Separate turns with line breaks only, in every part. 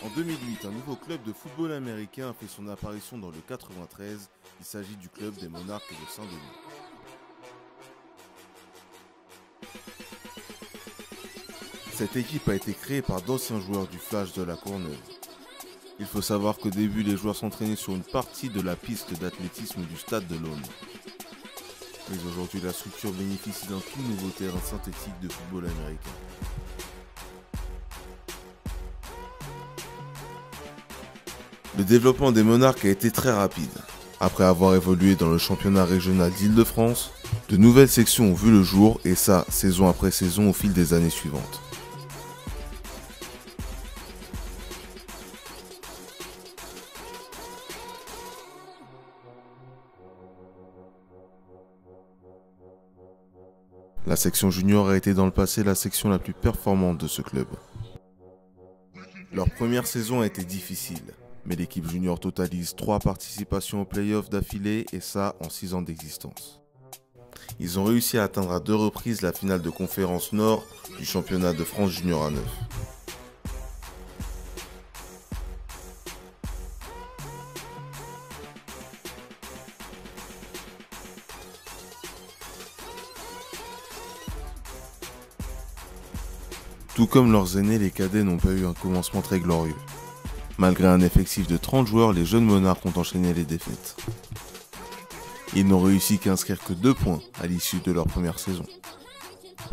En 2008, un nouveau club de football américain a fait son apparition dans le 93. Il s'agit du club des Monarques de Saint-Denis. Cette équipe a été créée par d'anciens joueurs du Flash de la Courneuve. Il faut savoir qu'au début, les joueurs s'entraînaient sur une partie de la piste d'athlétisme du stade de l'Aune. Mais aujourd'hui, la structure bénéficie d'un tout nouveau terrain synthétique de football américain. Le développement des Monarques a été très rapide. Après avoir évolué dans le championnat régional d'Île-de-France, de nouvelles sections ont vu le jour, et ça, saison après saison au fil des années suivantes. La section junior a été dans le passé la section la plus performante de ce club. Leur première saison a été difficile, mais l'équipe junior totalise 3 participations aux playoffs d'affilée et ça en 6 ans d'existence. Ils ont réussi à atteindre à 2 reprises la finale de conférence Nord du championnat de France junior A9. Tout comme leurs aînés, les cadets n'ont pas eu un commencement très glorieux. Malgré un effectif de 30 joueurs, les jeunes Monarques ont enchaîné les défaites. Ils n'ont réussi qu'à inscrire que 2 points à l'issue de leur première saison.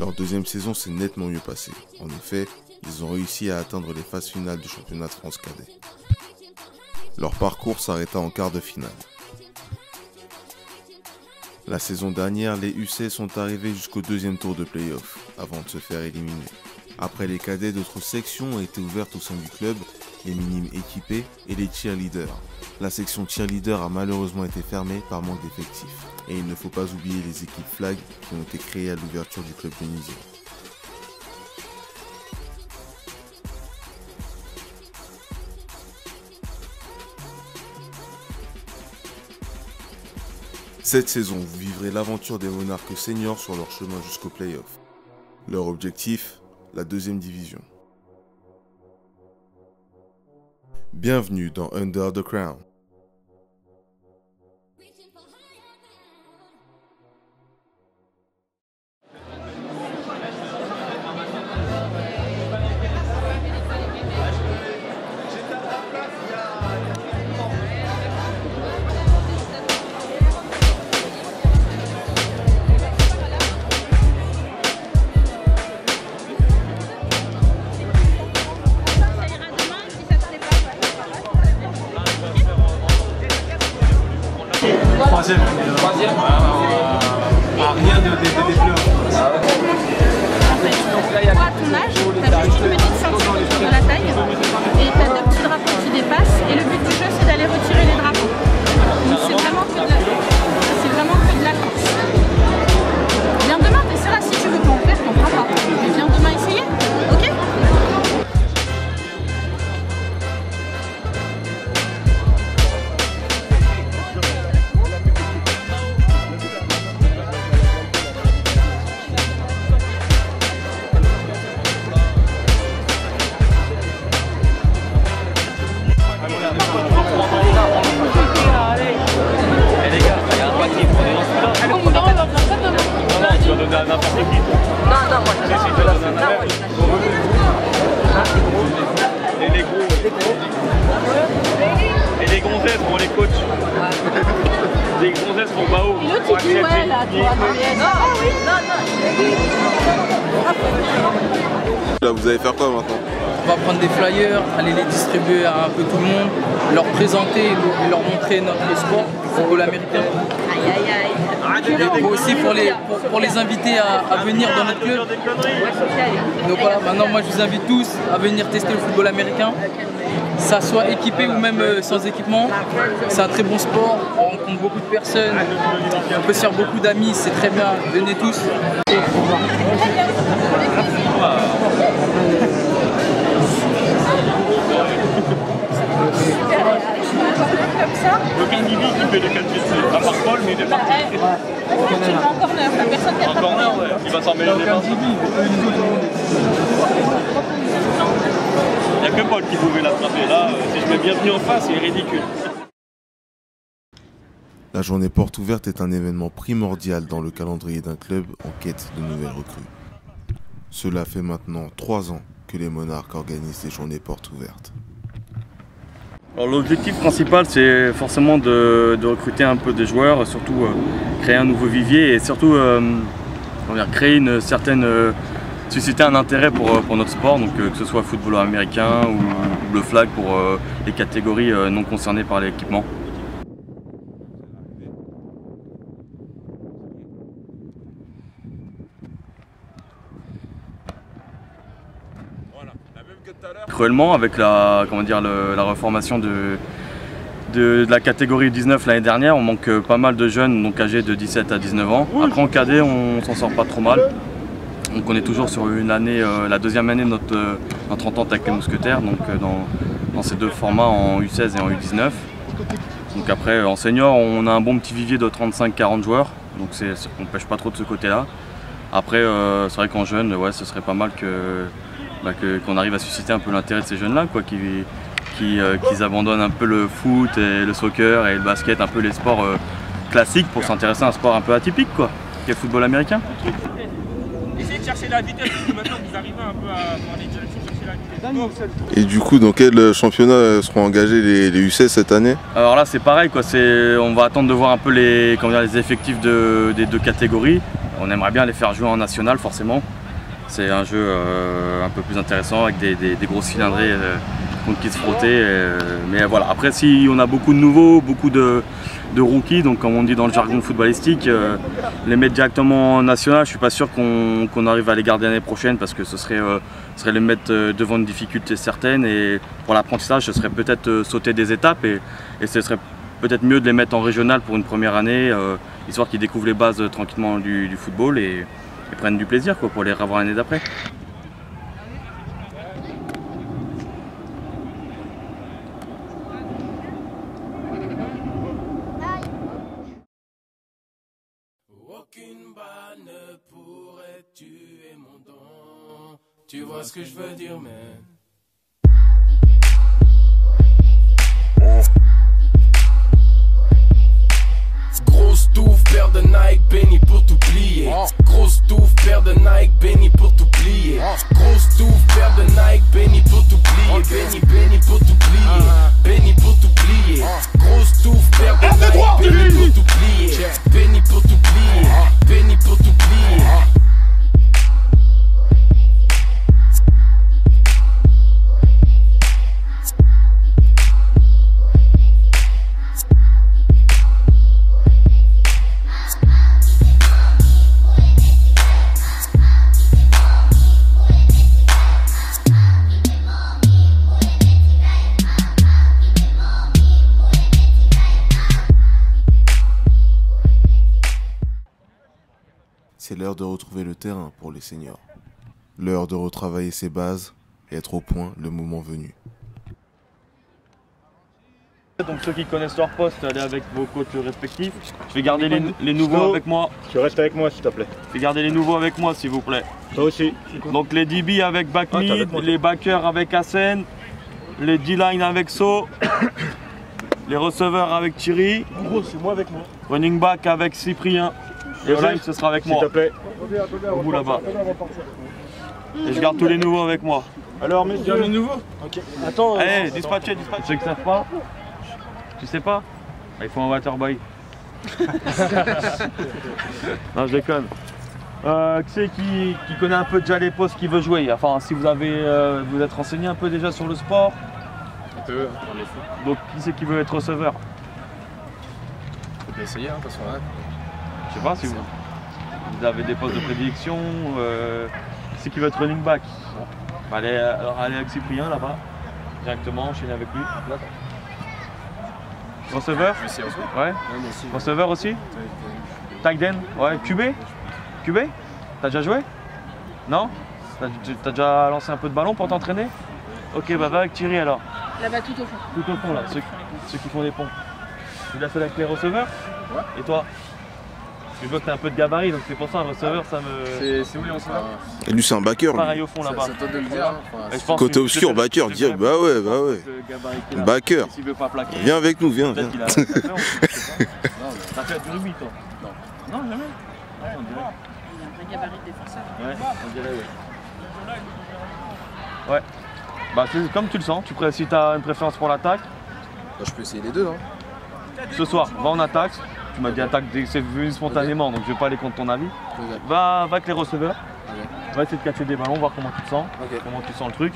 Leur deuxième saison s'est nettement mieux passée. En effet, ils ont réussi à atteindre les phases finales du championnat de France cadet. Leur parcours s'arrêta en quart de finale. La saison dernière, les UC sont arrivés jusqu'au 2e tour de play-off, avant de se faire éliminer. Après les cadets, d'autres sections ont été ouvertes au sein du club, les minimes équipés et les cheerleaders. La section cheerleader a malheureusement été fermée par manque d'effectifs. Et il ne faut pas oublier les équipes flag qui ont été créées à l'ouverture du club tunisien. Cette saison, vous vivrez l'aventure des Monarques seniors sur leur chemin jusqu'au play-off. Leur objectif, la 2e division. Bienvenue dans Under the Crown.
Troisième. Rien de pleurs.
Donc là, il y a à ton âge, tu as juste une petite ceinture autour de la taille et tu as 2 petits drapeaux qui dépassent et le but du jeu c'est d'aller retirer les drapeaux. Donc c'est vraiment que de la course. Viens demain, t'essaieras si tu veux pas en faire, t'en feras pas. Mais viens demain essayer, ok?
Et les gonzesses pour les coachs. Les gonzesses pour Bao.
Et l'autre il dit ouais là, toi,
Là, vous allez faire quoi maintenant?
On va prendre des flyers, aller les distribuer à un peu tout le monde, leur présenter et leur montrer notre sport, le football américain. Et aussi pour les inviter à venir dans notre club. Donc voilà, maintenant moi je vous invite tous à venir tester le football américain. Ça soit équipé ou même sans équipement. C'est un très bon sport, on rencontre beaucoup de personnes, on peut se faire beaucoup d'amis, c'est très bien, venez tous.
Comme ça.
Aucun Bibi qui fait de 4 pieds, à part Paul, mais il est parti.
En corner, la personne qui a
En corner, ouais. Il va s'en mêler les mains. Il n'y a que que Paul qui pouvait l'attraper. Là, si je mets bienvenue en face, c'est ridicule.
La journée porte ouverte est un événement primordial dans le calendrier d'un club en quête de nouvelles recrues. Cela fait maintenant 3 ans que les Monarques organisent des journées portes ouvertes.
L'objectif principal, c'est forcément de recruter un peu des joueurs, surtout créer un nouveau vivier et surtout créer une certaine... susciter un intérêt pour notre sport, donc que ce soit football américain ou le flag pour les catégories non concernées par l'équipement. Cruellement, avec la reformation de la catégorie 19 l'année dernière, on manque pas mal de jeunes donc âgés de 17 à 19 ans. Après en cadet, on s'en sort pas trop mal. Donc on est toujours sur une année, la deuxième année de notre entente avec les Mousquetaires, donc dans ces deux formats en U16 et en U19. Donc après en senior, on a un bon petit vivier de 35-40 joueurs, donc on pêche pas trop de ce côté-là. Après c'est vrai qu'en jeune, ouais, ce serait pas mal qu'on arrive à susciter un peu l'intérêt de ces jeunes-là, qu'ils abandonnent un peu le foot et le soccer et le basket, un peu les sports classiques pour s'intéresser à un sport un peu atypique, qui est le football américain.
Essayez de chercher la vitesse, parce que maintenant vous arrivez un peu à dans les directions, chercher la vitesse.
Et du coup, dans quel championnat seront engagés les U16 cette année?
Alors là c'est pareil, on va attendre de voir un peu les effectifs des deux catégories. On aimerait bien les faire jouer en national forcément. C'est un jeu un peu plus intéressant avec des gros cylindrés contre qui se frotter. Mais voilà, après si on a beaucoup de nouveaux, beaucoup de rookies, donc comme on dit dans le jargon footballistique, les mettre directement en national, je suis pas sûr qu'on arrive à les garder l'année prochaine parce que ce serait les mettre devant une difficulté certaine et pour l'apprentissage ce serait peut-être sauter des étapes et ce serait peut-être mieux de les mettre en régional pour une première année, histoire qu'ils découvrent les bases tranquillement du football et prennent du plaisir pour les revoir l'année d'après.
Aucune balle ne pourrait tuer mon don. Tu vois ce que je veux dire, man? Grosse touffe, paire de Nike, béni pour tout plier. Grosse touffe, paire de Nike, béni pour tout plier. Grosse touffe, paire de Nike, béni pour tout plier. Béni pour tout plier. Béni pour tout plier. Grosse touffe, paire de Nike, béni pour tout plier. Béni pour tout plier. Béni pour tout plier.
C'est l'heure de retrouver le terrain pour les seniors. L'heure de retravailler ses bases et être au point le moment venu.
Donc ceux qui connaissent leur poste, allez avec vos coachs respectifs. Je vais garder les nouveaux avec moi.
Tu restes avec moi s'il te plaît.
Je vais garder les nouveaux avec moi s'il vous plaît.
Toi aussi.
Donc les DB avec Backmid, les backers avec Hassen, les D-line avec So, les receveurs avec Thierry.
En gros, c'est moi avec moi.
Running back avec Cyprien. Et line, ce sera avec moi.
S'il te plaît.
Au bout là-bas. Et je garde tous les nouveaux avec moi.
Alors, messieurs, les nouveaux. Ok. Attends.
Allez, dispatchez. Ceux qui ne savent pas. Tu sais pas? Il faut un waterboy. Non, je déconne. Qui c'est qui connaît un peu déjà les postes qui veut jouer? Enfin, si vous êtes renseigné un peu déjà sur le sport.
Un peu, on les fout.
Donc, qui c'est qui veut être receveur?
On peut essayer, hein, de toute façon.
Je sais pas si vous avez des postes de prédilection. Qui c'est qui veut être running back? Allez avec Cyprien là-bas, directement, enchaîner avec lui. Receveur? Ouais. Receveur aussi? Tight end? Ouais. QB? T'as déjà joué? Non? T'as déjà lancé un peu de ballon pour t'entraîner? Ok, bah va avec Thierry alors.
Là-bas tout au fond.
Tout au fond là, ceux qui font des ponts. Tu l'as fait avec les receveurs?
Ouais.
Et toi? Je vois que t'as un peu de gabarit, donc c'est pour ça un receveur, ça me.
C'est où les receveurs?
Et lui, c'est un backer.
Pareil au fond là-bas.
C'est toi de le dire.
Côté obscur, backer, dire bah ouais, backer.
S'il veut pas plaquer.
Viens avec nous, viens.
Peut-être qu'il a. T'as fait du rugby toi? Non, jamais. Ouais, on dirait.
Un gabarit de défenseur.
Ouais, on dirait, ouais. Ouais. Bah, c'est comme tu le sens. Si t'as une préférence pour l'attaque.
Je peux essayer les deux, hein.
Ce soir, va en attaque. Tu m'as dit attaque, c'est venu spontanément, donc je vais pas aller contre ton avis. Va avec les receveurs. Va essayer de catcher des ballons, voir comment tu te sens. Comment tu sens le truc.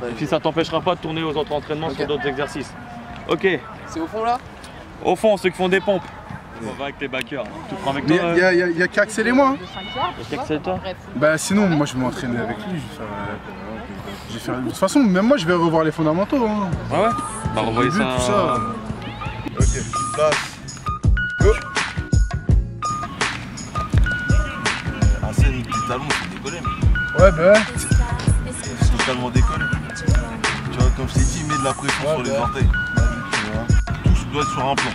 Et puis ça t'empêchera pas de tourner aux autres entraînements sur d'autres exercices. Ok.
C'est au fond là?
Au fond, ceux qui font des pompes. On va avec tes backers. Tu prends avec toi.
Il y a qu'à accélérer moi.
Il y a qu'à accélérer toi.
Bah sinon, moi je vais m'entraîner avec lui. Je vais faire. De toute façon, même moi je vais revoir les fondamentaux. Hein.
Ah ouais. Bah revoyez ça.
Tout ça.
Ok, place. Go. Arsène, tes talons, c'est décollé.
Ouais, bah ouais.
C'est totalement décollé. Tu vois, comme je t'ai dit, mets de la pression sur les orteils. Tout doit être sur un plan.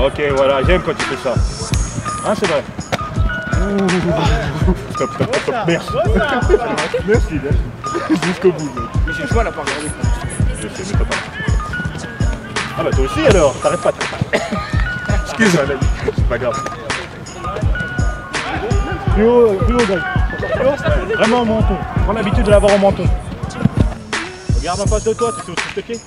Ok, voilà, j'aime quand tu fais ça. Hein, c'est vrai. Stop. Merci. Merci. Jusqu'au bout.
Mais j'ai le choix là pas regarder.
Je sais, mais t'as pas. Ah bah toi aussi alors, t'arrêtes pas. Excuse-moi, c'est pas grave. Plus haut, gars. Vraiment en menton. Prends l'habitude de l'avoir en menton. Regarde en face de toi, tu sais où tu te pieds.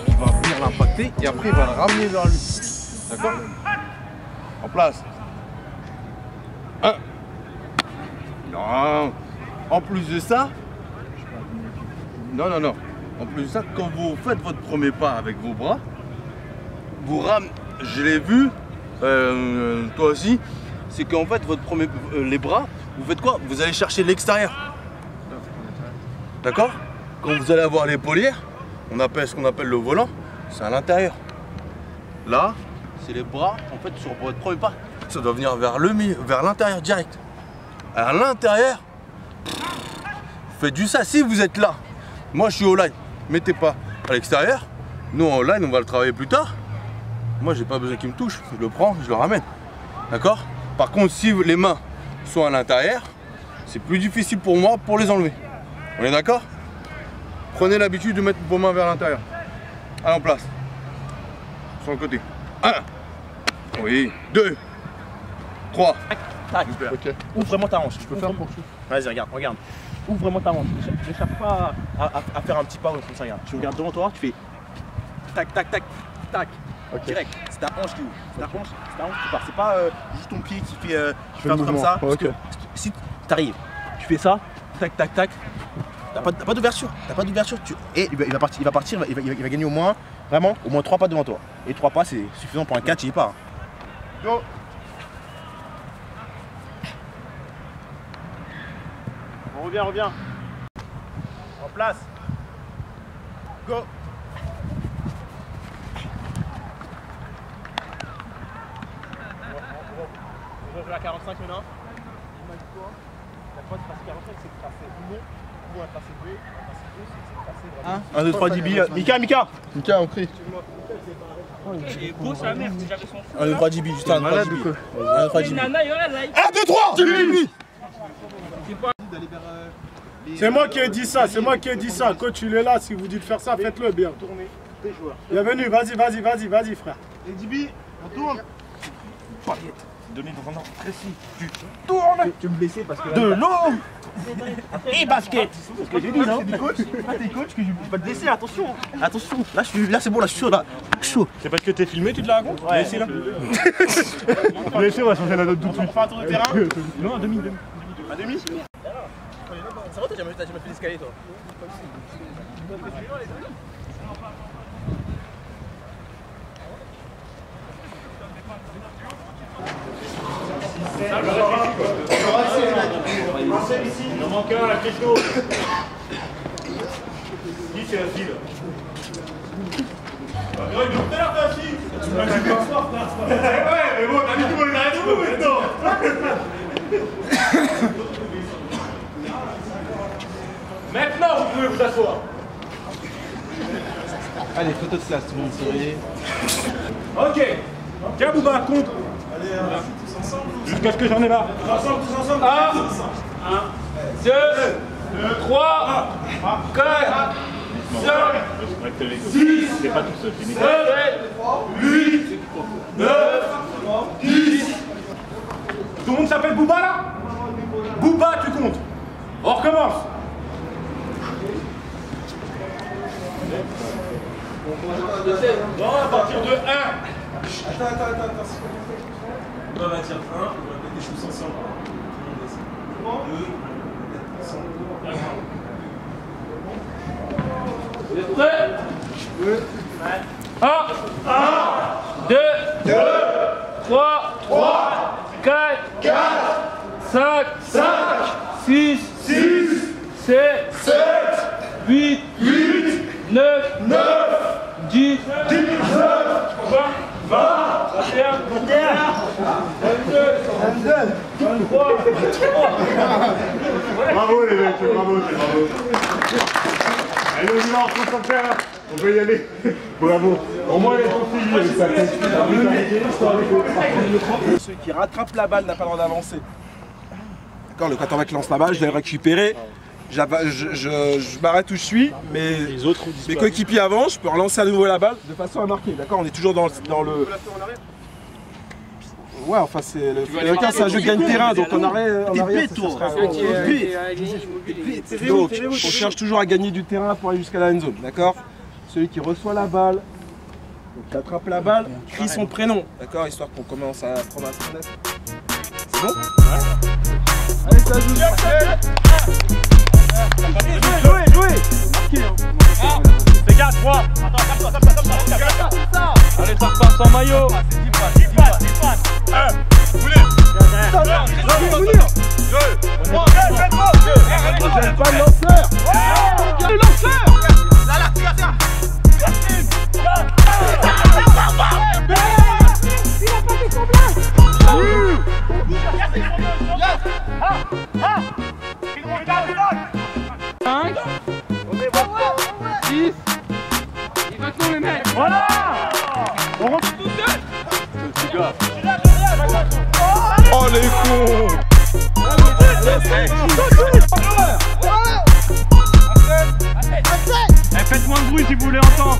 Il va venir l'impacter et après il va le ramener vers lui. D'accord? En place. 1. Non. En plus de ça. Non. En plus de ça, quand vous faites votre premier pas avec vos bras, vous ramenez. Je l'ai vu, toi aussi, c'est qu'en fait les bras, vous faites quoi? Vous allez chercher l'extérieur. D'accord? Quand vous allez avoir l'épaulière, on appelle ce qu'on appelle le volant, c'est à l'intérieur. Là, c'est les bras, en fait, sur votre premier pas. Ça doit venir vers l'intérieur direct. À l'intérieur, faites du ça. Si vous êtes là, moi je suis au line, mettez pas à l'extérieur. Nous en line, on va le travailler plus tard. Moi, j'ai pas besoin qu'il me touche. Je le prends, je le ramène. D'accord? Par contre, si les mains sont à l'intérieur, c'est plus difficile pour moi pour les enlever. On est d'accord? Prenez l'habitude de mettre vos mains vers l'intérieur. Allez en place. Sur le côté. 1. Oui. 2. 3.
Tac. Okay. Ouvre vraiment ta hanche. Je peux faire pour tout. Vas-y, regarde. Ouvre vraiment ta hanche. Ne cherche pas à faire un petit pas comme ça. Regarde. Tu regardes devant toi, tu fais tac. Okay. Direct. C'est ta hanche qui ouvre. C'est ta hanche qui part. C'est pas juste ton pied qui fait un truc comme ça. Parce que si t'arrives, tu fais ça, tac. T'as pas d'ouverture. Et il va partir, il va gagner au moins 3 pas devant toi. Et 3 pas, c'est suffisant pour un catch, il part.
Go.
On revient. En place. Go. On va à 45 maintenant. Il m'a dit quoi? La fois de passer 45, c'est de passer long. Ou un tracé B, c'est de passer vraiment. 1, 2, 3, 10 billes. Mika,
on crie.
Il est beau sa mère, si j'avais son.
1, 2, 3, 10 billes, juste 1, 2, 3, 10 billes. 1, 2, 3, 10 billes.
1, 2, 3, 10 billes.
C'est moi qui ai dit ça, Coach, il est là, si vous dites faire ça, faites-le bien. Bienvenue, vas-y, frère.
Et 10 billes, on tourne.
donner dans un ordre précis. Tu tournes. Tu veux me blesser parce que de l'eau et basket. C'est ce que j'ai dit, non? T'es coach, que je vais pas te blesser. Attention, attention. Là, c'est bon, là, je suis chaud, là. Chaud. C'est parce que t'es filmé, tu te la racontes? Ouais. Blessé là. Blessé, on va changer la note tout de suite. On fait un tour de terrain? Non, à demi. À demi? C'est vrai, t'as jamais fait l'escalier, toi? Il en manque un, la question. 10 c'est la file. Il y aurait dû faire ta fille. Tu m'as dit pas fort, ouais, mais bon, t'as dit qu'on est arrêté où maintenant? Maintenant, vous pouvez vous asseoir. Allez, photo de classe, tout le monde sourit. Ok. Tiens, Bouba, compte. Jusqu'à ce que j'en ai là. Tous ensemble. 1, 2, 3, 4, 5, 6, 7, 8, 9, 10. Tout le monde s'appelle Bouba là? Bouba, tu comptes. On recommence. Bon, à partir de 1. Attends. On va dire 1, on va mettre des choses ensemble. 2. Vous êtes prêts? Oui. 1, 2, 3, 4, 5, 6, 7, 8, 9, 10, 20, 21, 22, 23. Bravo les mecs, bravo. Allez, on y va, on peut s'en faire. On peut y aller. Bravo. Au moins les Celui qui rattrape la balle n'a pas le droit d'avancer. D'accord, le quarterback lance la balle, je l'ai récupérée. Je m'arrête où je suis, mais mes coéquipiers avancent, je peux relancer à nouveau la balle de façon à marquer. D'accord, on est toujours dans le... Ouais, enfin c'est un jeu de gagne-terrain, donc en arrière, donc on cherche toujours à gagner du terrain pour aller jusqu'à la end zone, d'accord? Celui qui reçoit la balle, qui attrape la balle, crie son prénom, d'accord, histoire qu'on commence à prendre un tournette. C'est bon? Allez, ça joue. Jouez. Marquez, hein. C'est 4, 3. Attends, comme ça. Allez, ça repart sans maillot. 10 passes. 1. Vous voulez? J'aime pas le lanceur. Le lanceur. Là, regarde. Il a pas fait son blague. 5, 6, il va tout les mettre. Voilà. On rentre tout seul. Oh les cons. Faites moins de bruit si vous voulez entendre.